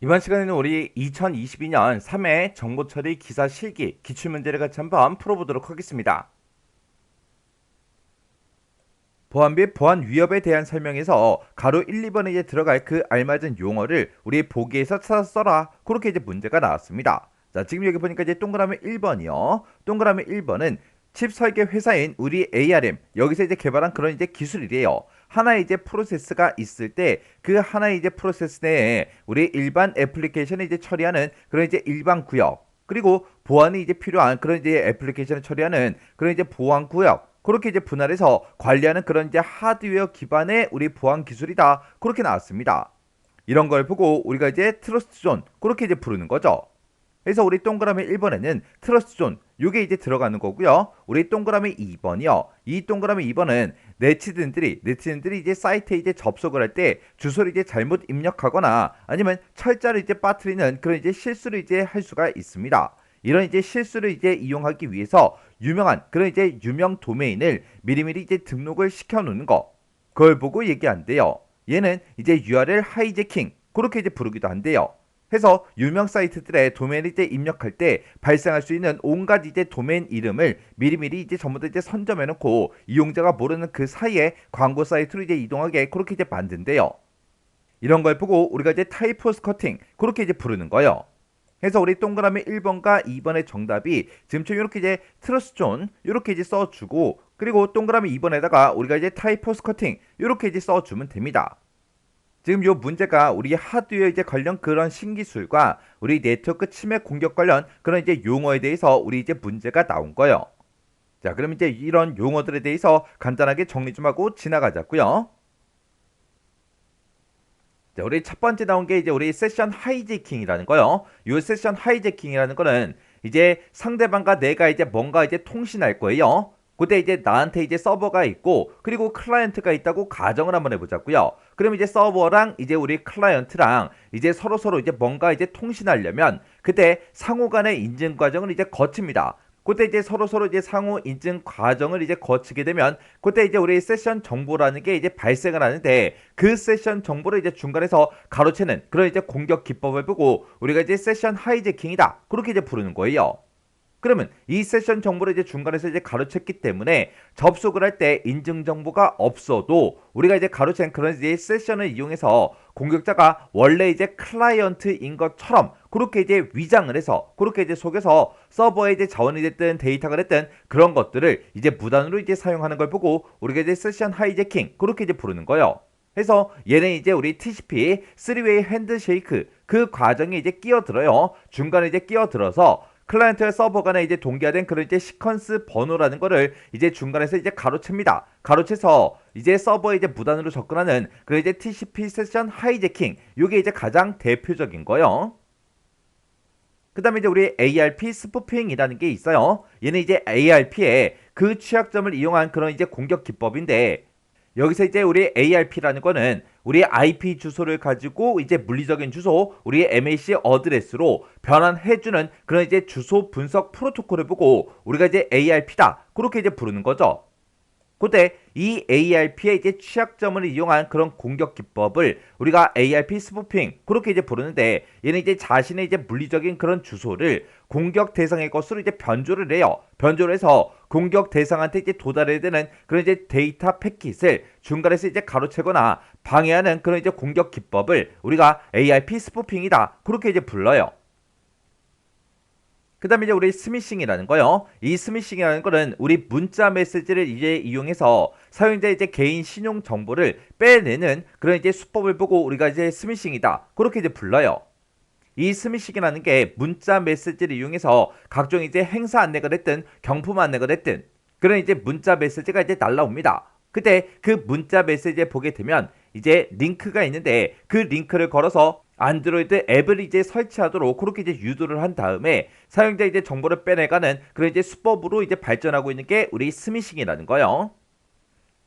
이번 시간에는 우리 2022년 3회 정보처리 기사 실기 기출문제를 같이 한번 풀어보도록 하겠습니다. 보안 및 보안 위협에 대한 설명에서 가로 1, 2번에 이제 들어갈 그 알맞은 용어를 우리 보기에서 찾아 써라. 그렇게 이제 문제가 나왔습니다. 자, 지금 여기 보니까 이제 동그라미 1번이요. 동그라미 1번은 칩 설계 회사인 우리 ARM 여기서 이제 개발한 그런 이제 기술이래요. 하나의 이제 프로세스가 있을 때 그 하나의 이제 프로세스 내에 우리 일반 애플리케이션을 이제 처리하는 그런 이제 일반 구역, 그리고 보안이 이제 필요한 그런 이제 애플리케이션을 처리하는 그런 이제 보안 구역, 그렇게 이제 분할해서 관리하는 그런 이제 하드웨어 기반의 우리 보안 기술이다. 그렇게 나왔습니다. 이런 걸 보고 우리가 이제 트러스트 존 그렇게 이제 부르는 거죠. 그래서 우리 동그라미 1번에는 트러스트 존 요게 이제 들어가는 거고요. 우리 동그라미 2번이요. 이 동그라미 2번은 네티즌들이 이제 사이트에 이제 접속을 할 때 주소를 이제 잘못 입력하거나 아니면 철자를 이제 빠뜨리는 그런 이제 실수를 이제 할 수가 있습니다. 이런 이제 실수를 이제 이용하기 위해서 유명한 그런 이제 유명 도메인을 미리미리 이제 등록을 시켜 놓는 거. 그걸 보고 얘기한대요. 얘는 이제 URL 하이제킹 그렇게 이제 부르기도 한대요. 해서 유명 사이트들의 도메인을 이제 입력할 때 발생할 수 있는 온갖 이제 도메인 이름을 미리미리 이제 전부 다 이제 선점해 놓고 이용자가 모르는 그 사이에 광고 사이트로 이제 이동하게 그렇게 이제 만든대요. 이런 걸 보고 우리가 이제 타이포 스커팅 그렇게 이제 부르는 거예요. 그래서 우리 동그라미 1번과 2번의 정답이 지금처럼 이렇게 이제 트러스 존 이렇게 이제 써주고, 그리고 동그라미 2번에다가 우리가 이제 타이포 스커팅 이렇게 이제 써주면 됩니다. 지금 요 문제가 우리 하드웨어 이제 관련 그런 신기술과 우리 네트워크 침해 공격 관련 그런 이제 용어에 대해서 우리 이제 문제가 나온 거예요. 자, 그럼 이제 이런 용어들에 대해서 간단하게 정리 좀 하고 지나가자고요. 자, 우리 첫 번째 나온 게 이제 우리 세션 하이제킹이라는 거요. 이 세션 하이제킹이라는 거는 이제 상대방과 내가 이제 뭔가 이제 통신할 거예요. 그때 이제 나한테 이제 서버가 있고 그리고 클라이언트가 있다고 가정을 한번 해보자고요. 그럼 이제 서버랑 이제 우리 클라이언트랑 이제 서로 이제 뭔가 이제 통신하려면 그때 상호 간의 인증 과정을 이제 거칩니다. 그때 이제 서로 이제 상호 인증 과정을 이제 거치게 되면 그때 이제 우리 세션 정보라는 게 이제 발생을 하는데, 그 세션 정보를 이제 중간에서 가로채는 그런 이제 공격 기법을 보고 우리가 이제 세션 하이제킹이다 그렇게 이제 부르는 거예요. 그러면 이 세션 정보를 이제 중간에서 이제 가로챘기 때문에 접속을 할 때 인증 정보가 없어도 우리가 이제 가로챈 그런 이제 세션을 이용해서 공격자가 원래 이제 클라이언트인 것처럼 그렇게 이제 위장을 해서 그렇게 이제 속에서 서버에 이제 자원이 됐든 데이터가 됐든 그런 것들을 이제 무단으로 이제 사용하는 걸 보고 우리가 이제 세션 하이제킹 그렇게 이제 부르는 거예요. 그래서 얘는 이제 우리 TCP 3웨이 핸드쉐이크 그 과정에 이제 끼어들어요. 중간에 이제 끼어들어서 클라이언트와 서버 간에 이제 동기화된 그런 이제 시퀀스 번호라는 거를 이제 중간에서 이제 가로챕니다. 가로채서 이제 서버에 이제 무단으로 접근하는 그 이제 TCP 세션 하이제킹, 요게 이제 가장 대표적인 거요. 그 다음에 이제 우리 ARP 스푸핑이라는 게 있어요. 얘는 이제 ARP의 그 취약점을 이용한 그런 이제 공격 기법인데, 여기서 이제 우리 ARP라는 거는 우리 IP 주소를 가지고 이제 물리적인 주소, 우리 MAC 어드레스로 변환해주는 그런 이제 주소 분석 프로토콜을 보고 우리가 이제 ARP다 그렇게 이제 부르는 거죠. 그때 이 ARP의 이제 취약점을 이용한 그런 공격 기법을 우리가 ARP 스푸핑 그렇게 이제 부르는데, 얘는 이제 자신의 이제 물리적인 그런 주소를 공격 대상의 것으로 이제 변조를 해요. 변조를 해서 공격 대상한테 이제 도달해야 되는 그런 이제 데이터 패킷을 중간에서 이제 가로채거나 방해하는 그런 이제 공격 기법을 우리가 ARP 스푸핑이다 그렇게 이제 불러요. 그 다음에 이제 우리 스미싱이라는 거요. 이 스미싱이라는 거는 우리 문자 메시지를 이제 이용해서 사용자 이제 개인 신용 정보를 빼내는 그런 이제 수법을 보고 우리가 이제 스미싱이다 그렇게 이제 불러요. 이 스미싱이라는 게 문자 메시지를 이용해서 각종 이제 행사 안내가 됐든 경품 안내가 됐든 그런 이제 문자 메시지가 이제 날라옵니다. 그때 그 문자 메시지에 보게 되면 이제 링크가 있는데 그 링크를 걸어서 안드로이드 앱을 이제 설치하도록 그렇게 이제 유도를 한 다음에 사용자 이제 정보를 빼내가는 그런 이제 수법으로 이제 발전하고 있는 게 우리 스미싱이라는 거요.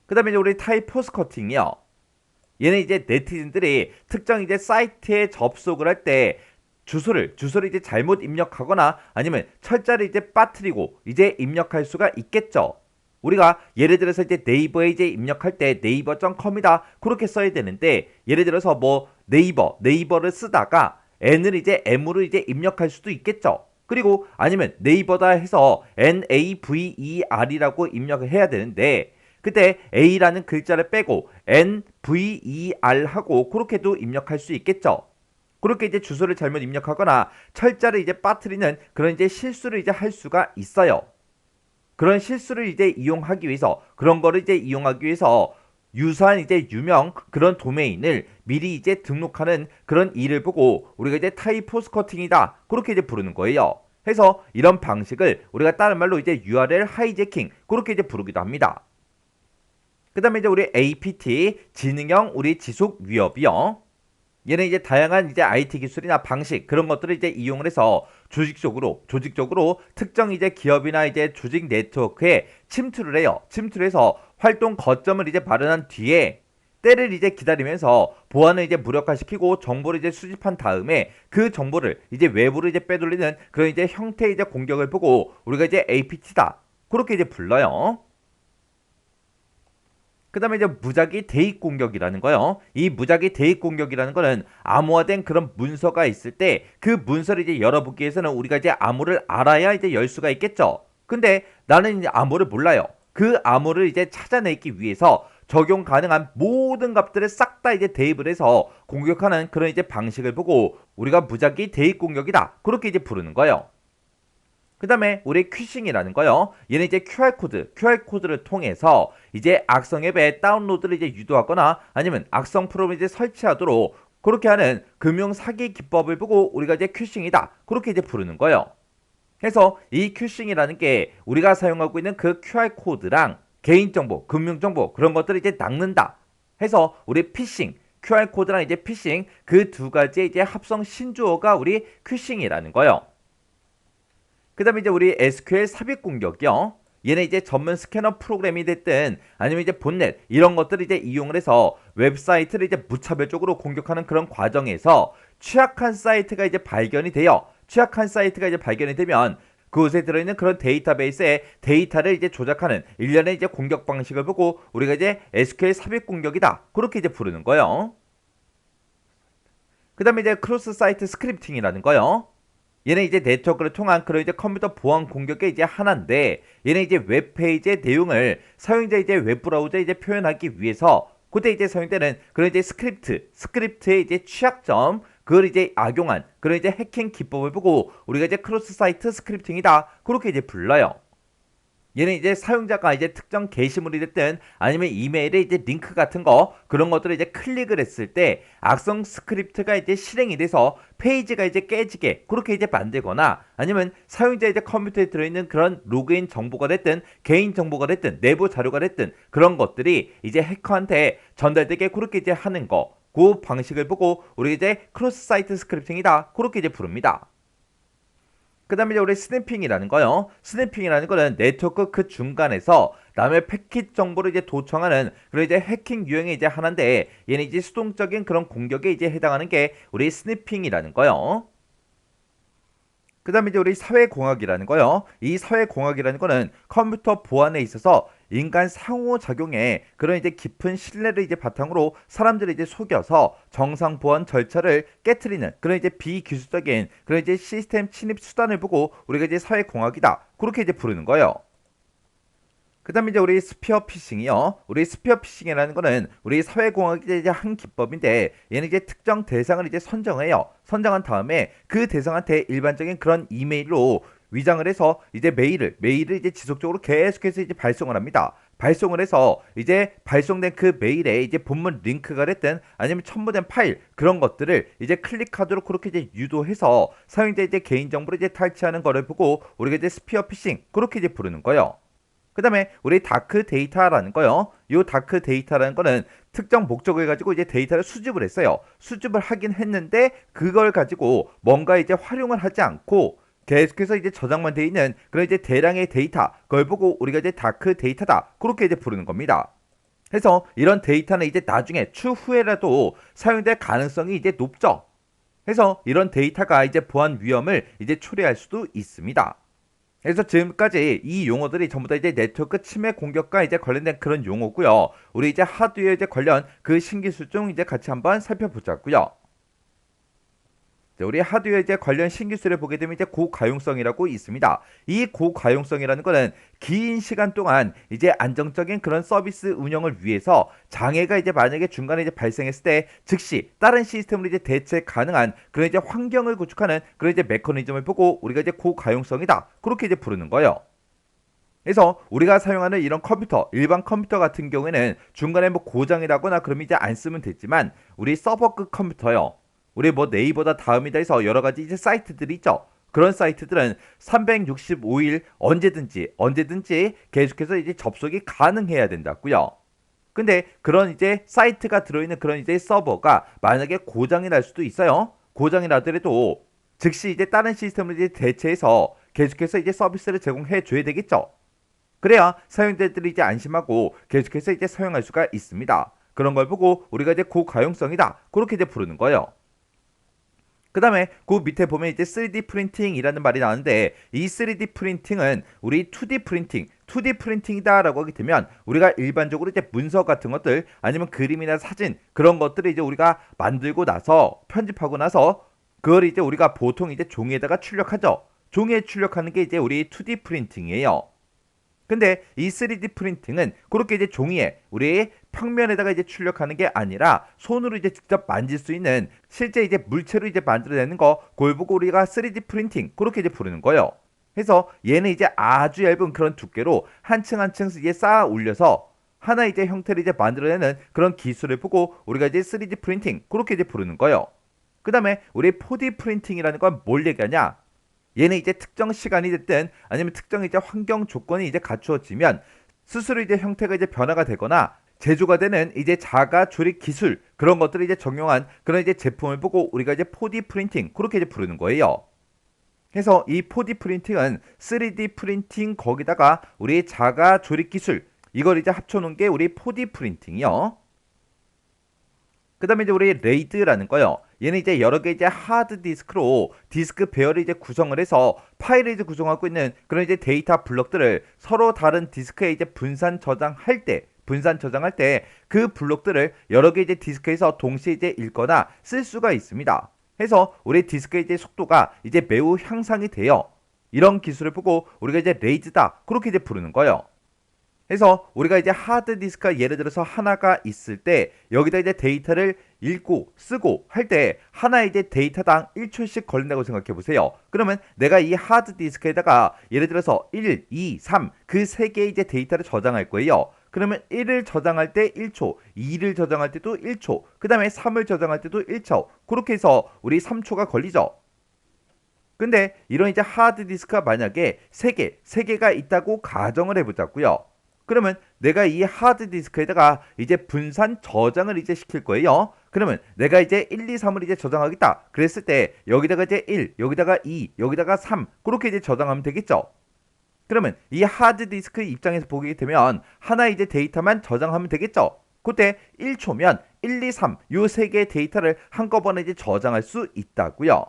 그 다음에 이제 우리 타이포 스커팅이요. 얘는 이제 네티즌들이 특정 이제 사이트에 접속을 할 때 주소를 이제 잘못 입력하거나 아니면 철자를 이제 빠뜨리고 이제 입력할 수가 있겠죠. 우리가 예를 들어서 이제 네이버에 이제 입력할 때 네이버.com이다 그렇게 써야 되는데, 예를 들어서 뭐 네이버를 쓰다가 n을 이제 m으로 이제 입력할 수도 있겠죠. 그리고 아니면 네이버다 해서 NAVER이라고 입력을 해야 되는데 그때 A라는 글자를 빼고 NVER 하고 그렇게도 입력할 수 있겠죠. 그렇게 이제 주소를 잘못 입력하거나 철자를 이제 빠뜨리는 그런 이제 실수를 이제 할 수가 있어요. 그런 실수를 이제 이용하기 위해서 그런 거를 이제 이용하기 위해서 유사한 이제 유명 그런 도메인을 미리 이제 등록하는 그런 일을 보고 우리가 이제 타이포스커팅이다 그렇게 이제 부르는 거예요. 해서 이런 방식을 우리가 다른 말로 이제 URL 하이제킹 그렇게 이제 부르기도 합니다. 그 다음에 이제 우리 APT 지능형 우리 지속 위협이요. 얘는 이제 다양한 이제 IT 기술이나 방식 그런 것들을 이제 이용을 해서 조직적으로 특정 이제 기업이나 이제 조직 네트워크에 침투를 해요. 침투를 해서 활동 거점을 이제 마련한 뒤에 때를 이제 기다리면서 보안을 이제 무력화시키고 정보를 이제 수집한 다음에 그 정보를 이제 외부로 이제 빼돌리는 그런 이제 형태의 이제 공격을 보고 우리가 이제 APT다 그렇게 이제 불러요. 그 다음에 이제 무작위 대입 공격이라는 거요. 이 무작위 대입 공격이라는 거는 암호화된 그런 문서가 있을 때 그 문서를 이제 열어보기 위해서는 우리가 이제 암호를 알아야 이제 열 수가 있겠죠. 근데 나는 이제 암호를 몰라요. 그 암호를 이제 찾아내기 위해서 적용 가능한 모든 값들을 싹 다 이제 대입을 해서 공격하는 그런 이제 방식을 보고 우리가 무작위 대입 공격이다. 그렇게 이제 부르는 거예요. 그 다음에 우리 퀴싱이라는 거요. 얘는 이제 QR코드를 통해서 이제 악성 앱의 다운로드를 이제 유도하거나 아니면 악성 프로그램을 이제 설치하도록 그렇게 하는 금융 사기 기법을 보고 우리가 이제 퀴싱이다. 그렇게 이제 부르는 거예요. 그래서 이 퀴싱이라는 게 우리가 사용하고 있는 그 QR코드랑 개인정보, 금융정보 그런 것들을 이제 낚는다. 해서 우리 피싱, QR코드랑 이제 피싱 그 두 가지의 이제 합성 신조어가 우리 퀴싱이라는 거예요. 그 다음에 이제 우리 SQL 삽입 공격이요. 얘는 이제 전문 스캐너 프로그램이 됐든 아니면 이제 본넷 이런 것들을 이제 이용을 해서 웹사이트를 이제 무차별적으로 공격하는 그런 과정에서 취약한 사이트가 이제 발견이 돼요. 취약한 사이트가 이제 발견이 되면 그곳에 들어있는 그런 데이터베이스에 데이터를 이제 조작하는 일련의 이제 공격 방식을 보고 우리가 이제 SQL 삽입 공격이다. 그렇게 이제 부르는 거예요. 그 다음에 이제 크로스 사이트 스크립팅이라는 거요. 얘는 이제 네트워크를 통한 그런 이제 컴퓨터 보안 공격의 이제 하나인데 얘는 이제 웹페이지의 내용을 사용자 이제 웹브라우저에 이제 표현하기 위해서 그때 이제 사용되는 그런 이제 스크립트의 이제 취약점 그걸 이제 악용한 그런 이제 해킹 기법을 보고 우리가 이제 크로스 사이트 스크립팅이다 그렇게 이제 불러요. 얘는 이제 사용자가 이제 특정 게시물이 됐든 아니면 이메일에 이제 링크 같은 거 그런 것들을 이제 클릭을 했을 때 악성 스크립트가 이제 실행이 돼서 페이지가 이제 깨지게 그렇게 이제 만들거나 아니면 사용자 이제 컴퓨터에 들어있는 그런 로그인 정보가 됐든 개인 정보가 됐든 내부 자료가 됐든 그런 것들이 이제 해커한테 전달되게 그렇게 이제 하는 거 그 방식을 보고 우리 이제 크로스 사이트 스크립팅이다 그렇게 이제 부릅니다. 그 다음에 이제 우리 스냅핑이라는 거요. 스냅핑이라는 거는 네트워크 그 중간에서 남의 패킷 정보를 이제 도청하는 그런 이제 해킹 유형의 이제 하나인데 얘는 이제 수동적인 그런 공격에 이제 해당하는 게 우리 스냅핑이라는 거요. 그 다음에 이제 우리 사회공학이라는 거요. 이 사회공학이라는 거는 컴퓨터 보안에 있어서 인간 상호작용에 그런 이제 깊은 신뢰를 이제 바탕으로 사람들을 이제 속여서 정상 보안 절차를 깨트리는 그런 이제 비기술적인 그런 이제 시스템 침입 수단을 보고 우리가 이제 사회공학이다. 그렇게 이제 부르는 거예요. 그 다음에 이제 우리 스피어 피싱이요. 우리 스피어 피싱이라는 거는 우리 사회공학의 이제 한 기법인데 얘는 이제 특정 대상을 이제 선정해요. 선정한 다음에 그 대상한테 일반적인 그런 이메일로 위장을 해서 이제 메일을 이제 지속적으로 계속해서 이제 발송을 합니다. 발송을 해서 이제 발송된 그 메일에 이제 본문 링크가 됐든 아니면 첨부된 파일 그런 것들을 이제 클릭하도록 그렇게 이제 유도해서 사용자 이제 개인정보를 이제 탈취하는 거를 보고 우리가 이제 스피어 피싱 그렇게 이제 부르는 거예요. 그 다음에 우리 다크 데이터라는 거요. 이 다크 데이터라는 거는 특정 목적을 가지고 이제 데이터를 수집을 했어요. 수집을 하긴 했는데 그걸 가지고 뭔가 이제 활용을 하지 않고 계속해서 이제 저장만 돼 있는 그런 이제 대량의 데이터 그걸 보고 우리가 이제 다크 데이터다 그렇게 이제 부르는 겁니다. 그래서 이런 데이터는 이제 나중에 추후에라도 사용될 가능성이 이제 높죠. 그래서 이런 데이터가 이제 보안 위험을 이제 초래할 수도 있습니다. 그래서 지금까지 이 용어들이 전부 다 이제 네트워크 침해 공격과 이제 관련된 그런 용어고요. 우리 이제 하드웨어 이제 관련 그 신기술 중 이제 같이 한번 살펴보자고요. 자, 우리 하드웨어 이제 관련 신기술을 보게 되면 이제 고가용성이라고 있습니다. 이 고가용성이라는 거는 긴 시간 동안 이제 안정적인 그런 서비스 운영을 위해서 장애가 이제 만약에 중간에 이제 발생했을 때 즉시 다른 시스템으로 이제 대체 가능한 그런 이제 환경을 구축하는 그런 이제 메커니즘을 보고 우리가 이제 고가용성이다. 그렇게 이제 부르는 거예요. 그래서 우리가 사용하는 이런 컴퓨터, 일반 컴퓨터 같은 경우에는 중간에 뭐 고장이 나거나 그러면 이제 안 쓰면 됐지만 우리 서버급 컴퓨터요. 우리 뭐 네이버다 다음이다 해서 여러 가지 이제 사이트들이 있죠. 그런 사이트들은 365일 언제든지 계속해서 이제 접속이 가능해야 된다고요. 근데 그런 이제 사이트가 들어있는 그런 이제 서버가 만약에 고장이 날 수도 있어요. 고장이 나더라도 즉시 이제 다른 시스템으로 이제 대체해서 계속해서 이제 서비스를 제공해 줘야 되겠죠. 그래야 사용자들이 이제 안심하고 계속해서 이제 사용할 수가 있습니다. 그런 걸 보고 우리가 이제 고가용성이다. 그렇게 이제 부르는 거예요. 그 다음에 그 밑에 보면 이제 3D 프린팅이라는 말이 나오는데 이 3D 프린팅은 우리 2D 프린팅, 2D 프린팅이다라고 하게 되면 우리가 일반적으로 이제 문서 같은 것들 아니면 그림이나 사진 그런 것들을 이제 우리가 만들고 나서 편집하고 나서 그걸 이제 우리가 보통 이제 종이에다가 출력하죠. 종이에 출력하는 게 이제 우리 2D 프린팅이에요. 근데 이 3D 프린팅은 그렇게 이제 종이에 우리 평면에다가 이제 출력하는 게 아니라 손으로 이제 직접 만질 수 있는 실제 이제 물체로 이제 만들어내는 거 그걸 보고 우리가 3D 프린팅 그렇게 이제 부르는 거예요. 그래서 얘는 이제 아주 얇은 그런 두께로 한 층 한 층 이제 쌓아 올려서 하나 이제 형태를 이제 만들어내는 그런 기술을 보고 우리가 이제 3D 프린팅 그렇게 이제 부르는 거예요. 그 다음에 우리 4D 프린팅이라는 건 뭘 얘기하냐? 얘는 이제 특정 시간이 됐든 아니면 특정 이제 환경 조건이 이제 갖추어지면 스스로 이제 형태가 이제 변화가 되거나 제조가 되는 이제 자가 조립 기술 그런 것들을 이제 적용한 그런 이제 제품을 보고 우리가 이제 4D 프린팅 그렇게 이제 부르는 거예요. 그래서 이 4D 프린팅은 3D 프린팅 거기다가 우리 자가 조립 기술 이걸 이제 합쳐놓은 게 우리 4D 프린팅이요. 그 다음에 이제 우리 레이드라는 거요. 얘는 이제 여러 개 이제 하드 디스크로 디스크 배열을 이제 구성을 해서 파일을 이제 구성하고 있는 그런 이제 데이터 블록들을 서로 다른 디스크에 이제 분산 저장할 때 그 블록들을 여러 개 이제 디스크에서 동시에 이제 읽거나 쓸 수가 있습니다. 해서 우리 디스크의 이제 속도가 이제 매우 향상이 돼요. 이런 기술을 보고 우리가 이제 레이즈다 그렇게 이제 부르는 거예요. 그래서 우리가 이제 하드 디스크가 예를 들어서 하나가 있을 때 여기다 이제 데이터를 읽고 쓰고 할 때 하나 이제 데이터당 1초씩 걸린다고 생각해 보세요. 그러면 내가 이 하드 디스크에다가 예를 들어서 1, 2, 3 그 세 개의 이제 데이터를 저장할 거예요. 그러면 1을 저장할 때 1초, 2를 저장할 때도 1초, 그 다음에 3을 저장할 때도 1초. 그렇게 해서 우리 3초가 걸리죠. 근데 이런 이제 하드 디스크가 만약에 3개가 있다고 가정을 해보자고요. 그러면 내가 이 하드 디스크에다가 이제 분산 저장을 이제 시킬 거예요. 그러면 내가 이제 1, 2, 3을 이제 저장하겠다. 그랬을 때 여기다가 이제 1, 여기다가 2, 여기다가 3 그렇게 이제 저장하면 되겠죠. 그러면 이 하드 디스크 입장에서 보게 되면 하나 이제 데이터만 저장하면 되겠죠. 그때 1초면 1, 2, 3 요 세 개의 데이터를 한꺼번에 이제 저장할 수 있다고요.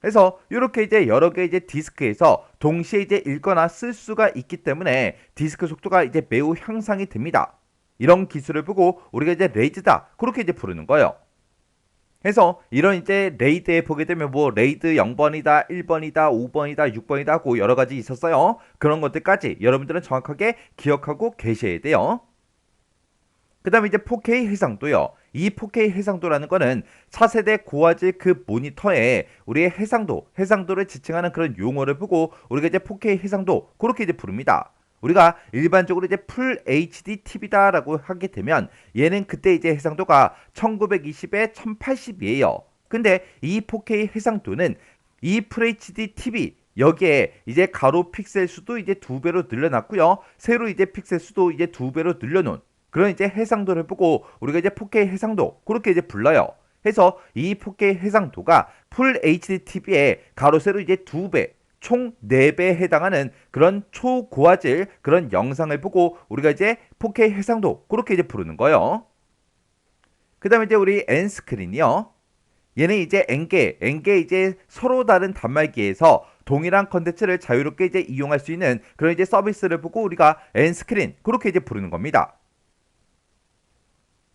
그래서 이렇게 이제 여러 개 이제 디스크에서 동시에 이제 읽거나 쓸 수가 있기 때문에 디스크 속도가 이제 매우 향상이 됩니다. 이런 기술을 보고 우리가 이제 레이드다 그렇게 이제 부르는 거예요. 그래서 이런 이제 레이드에 보게 되면 뭐 레이드 0번이다, 1번이다, 5번이다, 6번이다 하고 여러 가지 있었어요. 그런 것들까지 여러분들은 정확하게 기억하고 계셔야 돼요. 그 다음에 이제 4K 해상도요. 이 4K 해상도라는 거는 차세대 고화질 그 모니터에 우리의 해상도를 지칭하는 그런 용어를 보고 우리가 이제 4K 해상도 그렇게 이제 부릅니다. 우리가 일반적으로 이제 풀 HD TV다라고 하게 되면 얘는 그때 이제 해상도가 1920에 1080이에요. 근데 이 4K 해상도는 이 풀 HD TV 여기에 이제 가로 픽셀 수도 이제 2배로 늘려놨고요. 세로 이제 픽셀 수도 이제 2배로 늘려놓은 그런 이제 해상도를 보고 우리가 이제 4K 해상도 그렇게 이제 불러요. 해서 이 4K 해상도가 풀 HD TV의 가로 세로 이제 2배 총 4배에 해당하는 그런 초고화질 그런 영상을 보고 우리가 이제 4K 해상도 그렇게 이제 부르는 거예요. 그 다음에 이제 우리 N스크린이요. 얘는 이제 N개 이제 서로 다른 단말기에서 동일한 컨텐츠를 자유롭게 이제 이용할 수 있는 그런 이제 서비스를 보고 우리가 N스크린 그렇게 이제 부르는 겁니다.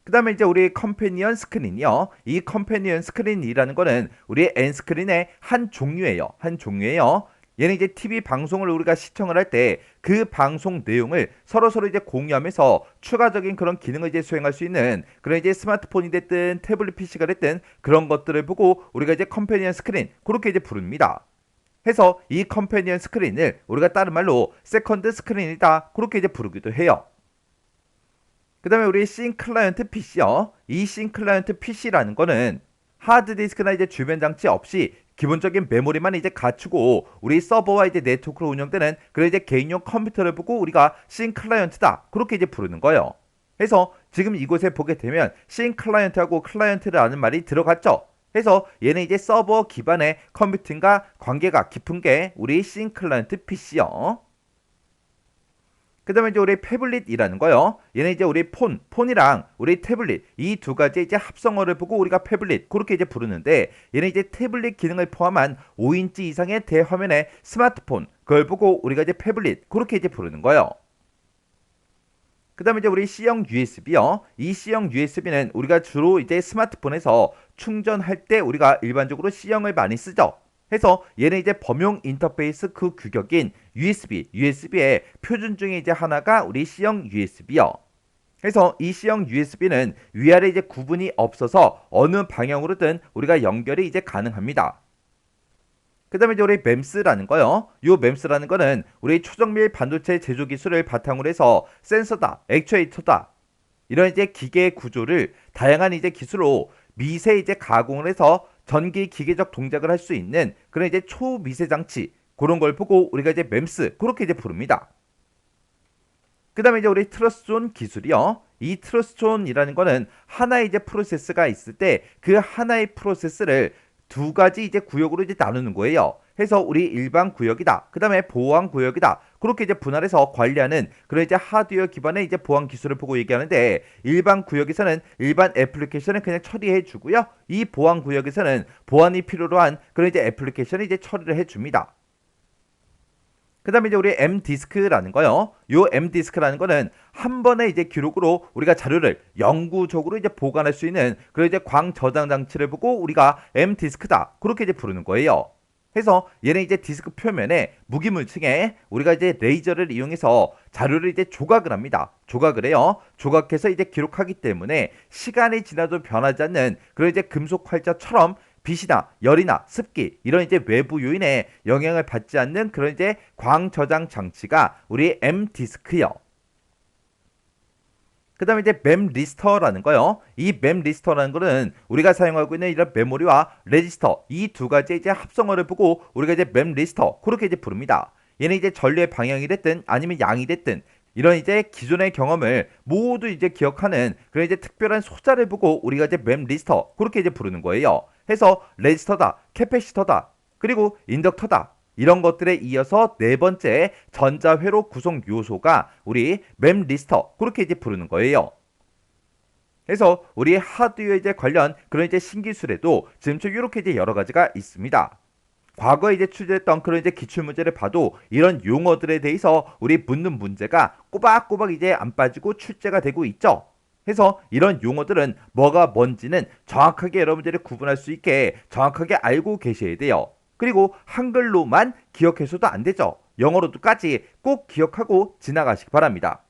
그 다음에 이제 우리 컴패니언 스크린이요. 이 컴패니언 스크린이라는 거는 우리 엔스크린의 한 종류예요. 한 종류예요. 얘는 이제 TV 방송을 우리가 시청을 할 때 그 방송 내용을 서로서로 이제 공유하면서 추가적인 그런 기능을 이제 수행할 수 있는 그런 이제 스마트폰이 됐든 태블릿 PC가 됐든 그런 것들을 보고 우리가 이제 컴패니언 스크린 그렇게 이제 부릅니다. 해서 이 컴패니언 스크린을 우리가 다른 말로 세컨드 스크린이다 그렇게 이제 부르기도 해요. 그 다음에 우리 싱 클라이언트 PC요. 이 싱 클라이언트 PC라는 거는 하드디스크나 이제 주변 장치 없이 기본적인 메모리만 이제 갖추고 우리 서버와 이제 네트워크로 운영되는 그런 이제 개인용 컴퓨터를 보고 우리가 싱 클라이언트다 그렇게 이제 부르는 거예요. 해서 지금 이곳에 보게 되면 싱 클라이언트하고 클라이언트라는 말이 들어갔죠. 해서 얘는 이제 서버 기반의 컴퓨팅과 관계가 깊은 게 우리 싱 클라이언트 PC요. 그 다음에 이제 우리 패블릿이라는 거요. 얘는 이제 우리 폰이랑 우리 태블릿 이 두 가지 이제 합성어를 보고 우리가 패블릿 그렇게 이제 부르는데 얘는 이제 태블릿 기능을 포함한 5인치 이상의 대화면의 스마트폰 그걸 보고 우리가 이제 패블릿 그렇게 이제 부르는 거예요. 그 다음에 이제 우리 C형 USB요. 이 C형 USB는 우리가 주로 이제 스마트폰에서 충전할 때 우리가 일반적으로 C형을 많이 쓰죠. 해서 얘는 이제 범용 인터페이스 그 규격인 USB의 표준 중에 이제 하나가 우리 C형 USB요. 그래서 이 C형 USB는 위아래 이제 구분이 없어서 어느 방향으로든 우리가 연결이 이제 가능합니다. 그 다음에 이제 우리 MEMS라는 거요. 이 MEMS라는 거는 우리 초정밀 반도체 제조 기술을 바탕으로 해서 센서다, 액추에이터다 이런 이제 기계 구조를 다양한 이제 기술로 미세 이제 가공을 해서 전기 기계적 동작을 할 수 있는 그런 이제 초미세 장치 그런 걸 보고 우리가 이제 MEMS 그렇게 이제 부릅니다. 그 다음에 이제 우리 트러스존 기술이요. 이 트러스존이라는 거는 하나의 이제 프로세스가 있을 때 그 하나의 프로세스를 두 가지 이제 구역으로 이제 나누는 거예요. 해서 우리 일반 구역이다. 그 다음에 보안 구역이다. 그렇게 이제 분할해서 관리하는 그런 이제 하드웨어 기반의 이제 보안 기술을 보고 얘기하는데 일반 구역에서는 일반 애플리케이션을 그냥 처리해 주고요. 이 보안 구역에서는 보안이 필요로 한 그런 이제 애플리케이션을 이제 처리를 해 줍니다. 그 다음에 이제 우리 M디스크라는 거요. 요 M디스크라는 거는 한 번의 이제 기록으로 우리가 자료를 영구적으로 이제 보관할 수 있는 그런 이제 광 저장 장치를 보고 우리가 M디스크다. 그렇게 이제 부르는 거예요. 해서 얘는 이제 디스크 표면에 무기물층에 우리가 이제 레이저를 이용해서 자료를 이제 조각을 합니다. 조각을 해요. 조각해서 이제 기록하기 때문에 시간이 지나도 변하지 않는 그런 이제 금속 활자처럼 빛이나 열이나 습기 이런 이제 외부 요인에 영향을 받지 않는 그런 이제 광 저장 장치가 우리 M 디스크요. 그 다음에 이제 mem리스터라는 거요. 이 mem리스터라는 거는 우리가 사용하고 있는 이런 메모리와 레지스터 이 두 가지 이제 합성어를 보고 우리가 이제 mem리스터 그렇게 이제 부릅니다. 얘는 이제 전류의 방향이 됐든 아니면 양이 됐든 이런 이제 기존의 경험을 모두 이제 기억하는 그런 이제 특별한 소자를 보고 우리가 이제 mem리스터 그렇게 이제 부르는 거예요. 해서 레지스터다, 캐패시터다, 그리고 인덕터다. 이런 것들에 이어서 네 번째 전자회로 구성 요소가 우리 mem리스터 그렇게 이제 부르는 거예요. 그래서 우리 하드웨어 이제 관련 그런 이제 신기술에도 지금처럼 이렇게 이제 여러 가지가 있습니다. 과거에 이제 출제했던 그런 이제 기출 문제를 봐도 이런 용어들에 대해서 우리 묻는 문제가 꼬박꼬박 이제 안 빠지고 출제가 되고 있죠. 해서 이런 용어들은 뭐가 뭔지는 정확하게 여러분들이 구분할 수 있게 정확하게 알고 계셔야 돼요. 그리고 한글로만 기억해서도 안 되죠. 영어로도까지 꼭 기억하고 지나가시기 바랍니다.